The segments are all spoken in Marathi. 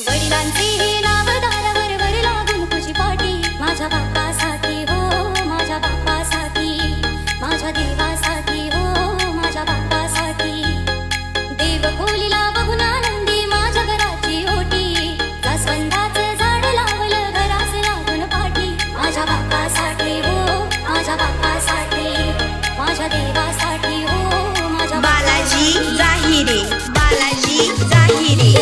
वडिलांचे नाव दारावर वर लागून तुझी पाठी माझ्या बाप्पासाठी हो माझ्या बाप्पासाठी माझ्या देवासाठी हो माझ्या बाप्पासाठी देव खोलीला बघून आनंदी माझ्या घराची ओटी जास्वंदाचं झाड लावलं घरास लागून पाठी माझ्या बाप्पासाठी हो माझ्या बाप्पासाठी माझ्या देवासाठी हो माझ्या बालाजी जाहिरे बालाजी जाहिरे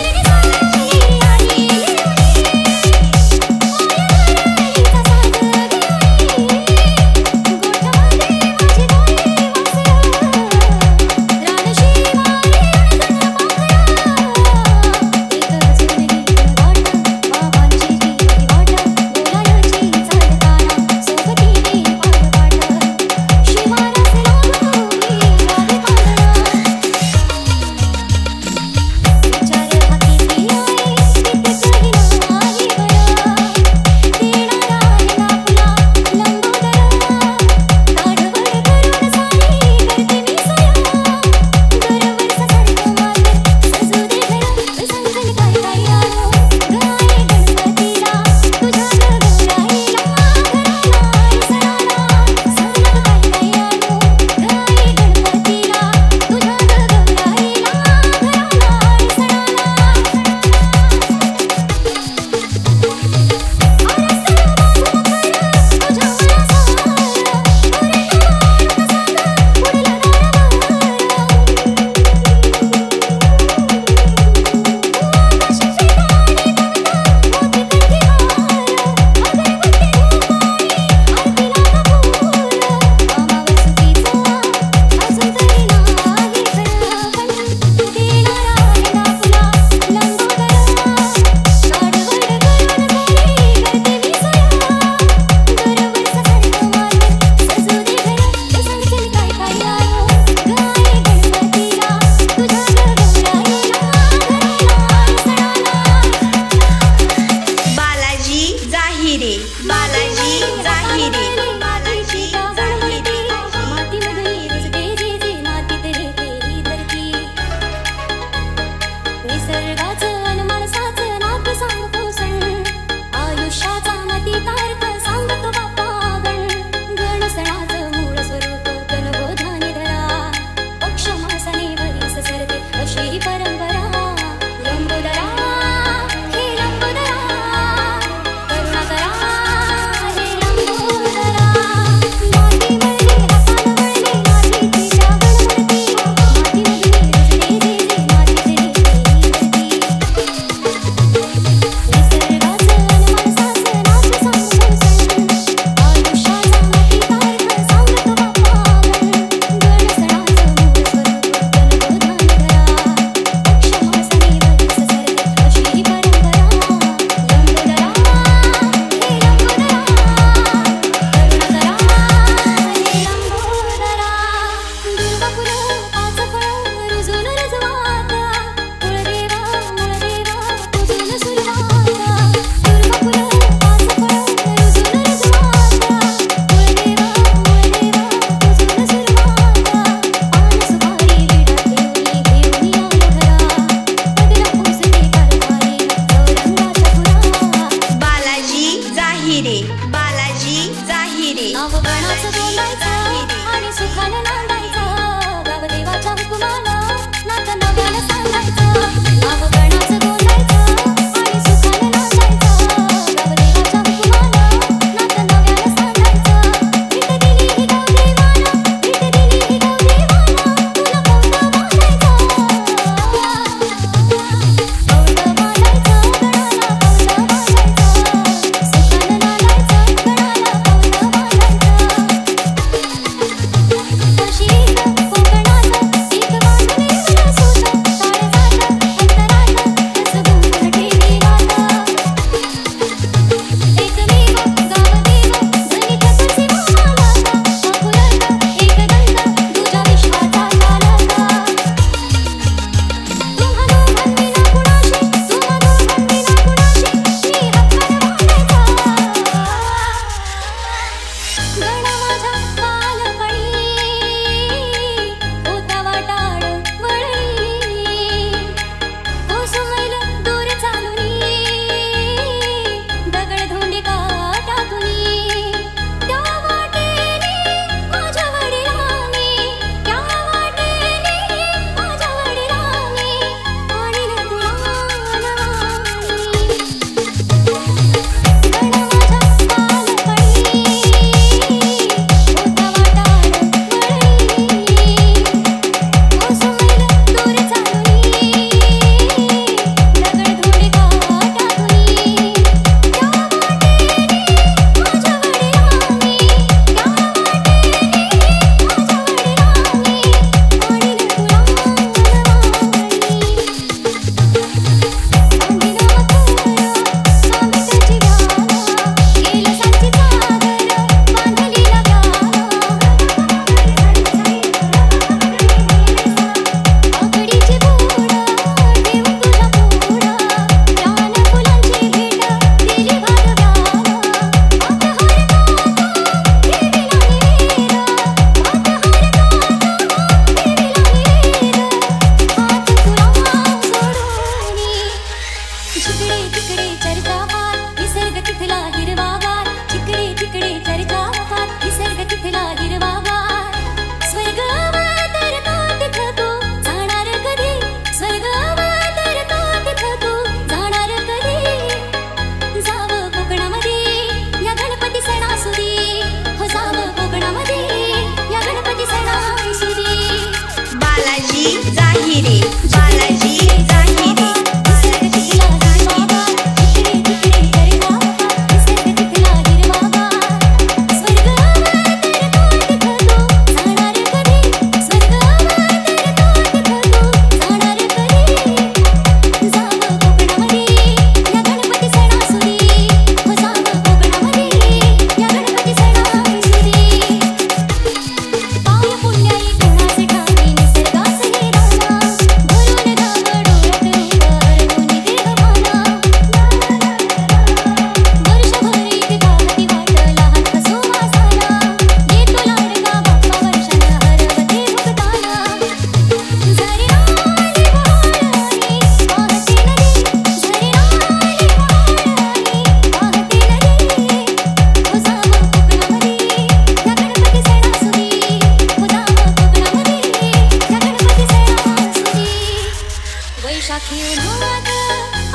उन्हात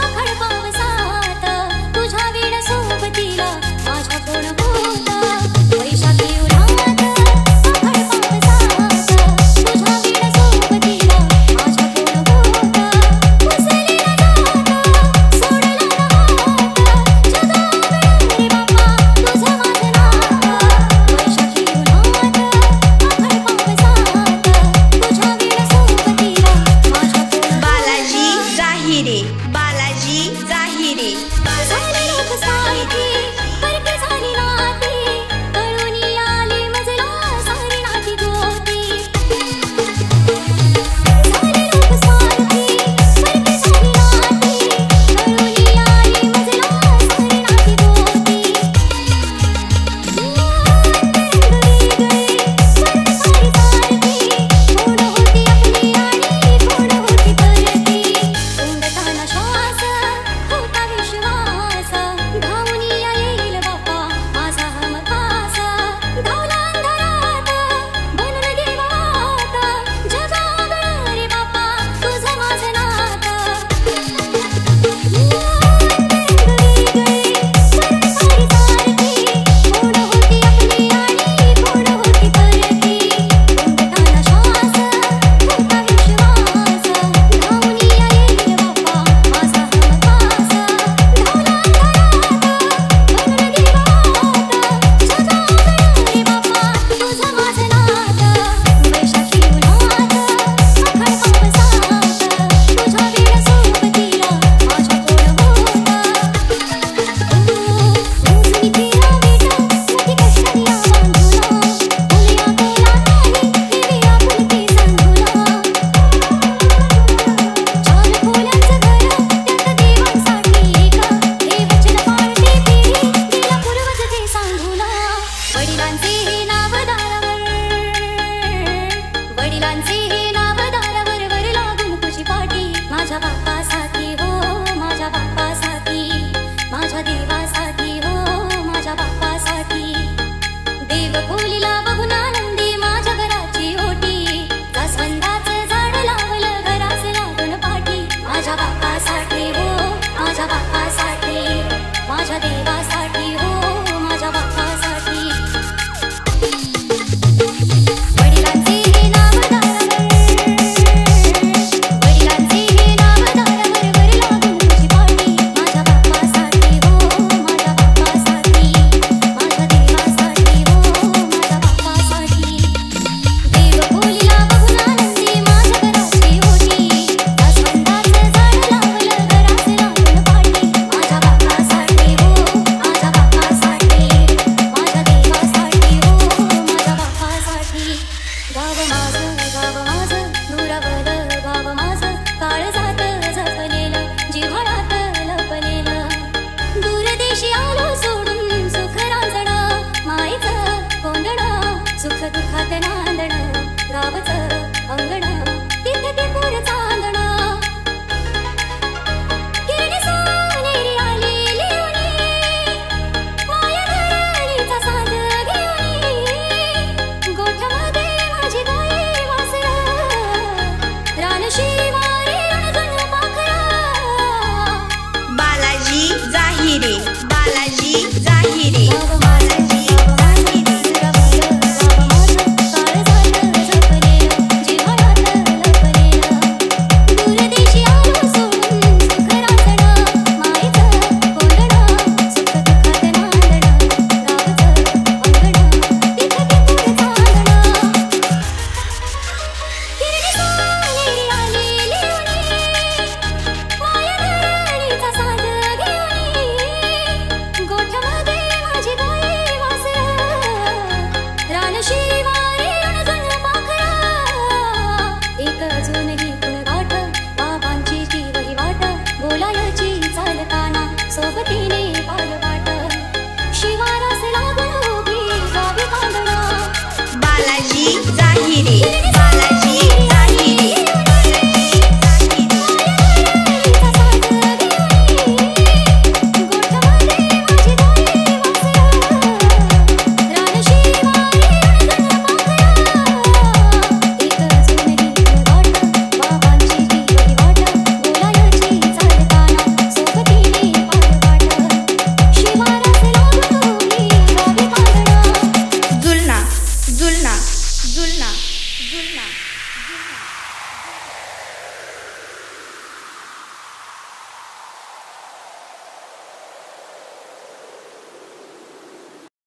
आखड पावसात तुझ्या वीण सोबतीला माझ्या कोण होता वैशाखी उन्हात आखड पावसात तुझ्या वीण सोबतीला माझ्या कोण होता उसलेला जाता सोडला हात जगावर रे बाप्पा तुझं माझं नातं वैशाखी उन्हात आखड पावसात तुझ्या वीण सोबतीला माझ्या कोण बालाजी जाहिरे बालाजी जाहिरे झाली लोक सारखी परके झाली नाती कळूनी आली मजला सारी नाती गोती झाली लोक सारखी परके झाली नाती कळूनी आली मजला सारी नाती गोती सारी सारखी कोण होती आपली आणि कोण होती परती उंडताना श्वास होता विश्वास धावून येईल बाप्पा माझा हमखास धावला अंधारात बनून देवात जगावर रे बाप्पा तुझं माझं नातं सारी सारखी कोण होती आपली आणि कोण होती परती उंडताना श्वास होता विश्वास धावून येईल बाप्पा माझा हमखास धावला अंधारात बनून देवात जगावर रे बाप्पा तुझं माझं नातं वैशाखी उन्हात आखड पावसात तुझ्या वीण सोबतीला माझ्या कोण होता मोजणी तेरा बेटा मोठी कष्टाने बांधूला मुलिया कोला नाही देवी आपुलकी सांगूला चार खोल्यांचं घर त्यात देवांसाठी एक हे वचन पाळते पिढी गेला पूर्वज ते सांगूला वडिलांचे हे नाव दारावर वडिलांचे हे नाव दारावर वर लागून तुझी पाठी माझ्या बाप्पासाठी हो माझ्या बाप्पासाठी माझ्या देवासाठी हो माझ्या बाप्पासाठी देव खोलीला बघून आनंदी माझ्या घराची ओटी जास्वंदाचं झाड लावलं घरास लागून पाठी माझ्या बाप्पासाठी हो माझ्या बाप्पासाठी माझ्या देवासाठी हो माझ्या बाप्पासाठी वडिलांचे हे नाव दारावर वडिलांचे हे नाव दारावर वर लागून तुझी पाठी माझ्या बाप्पासाठी हो माझ्या बाप्पासाठी माझ्या देवासाठी हो माझ्या बाप्पासाठी देव खोलीला बघून आनंदी माझ्या घराची ओटी जास्वंदाचं झाड लावलं घरास लागून पाठी माझ्या बाप्पासाठी हो माझ्या बाप्पासाठी माझ्या देवासाठी हो माझ्या बाप्पासाठी गाव माझं दुरावलं गाव माझं काळजात जपलेलं जिव्हाळ्यात लपलेलं दूरदेशी आलो सोडून सुख रांजणं मायेचं कोंदणं सुख दुःखात नांदणं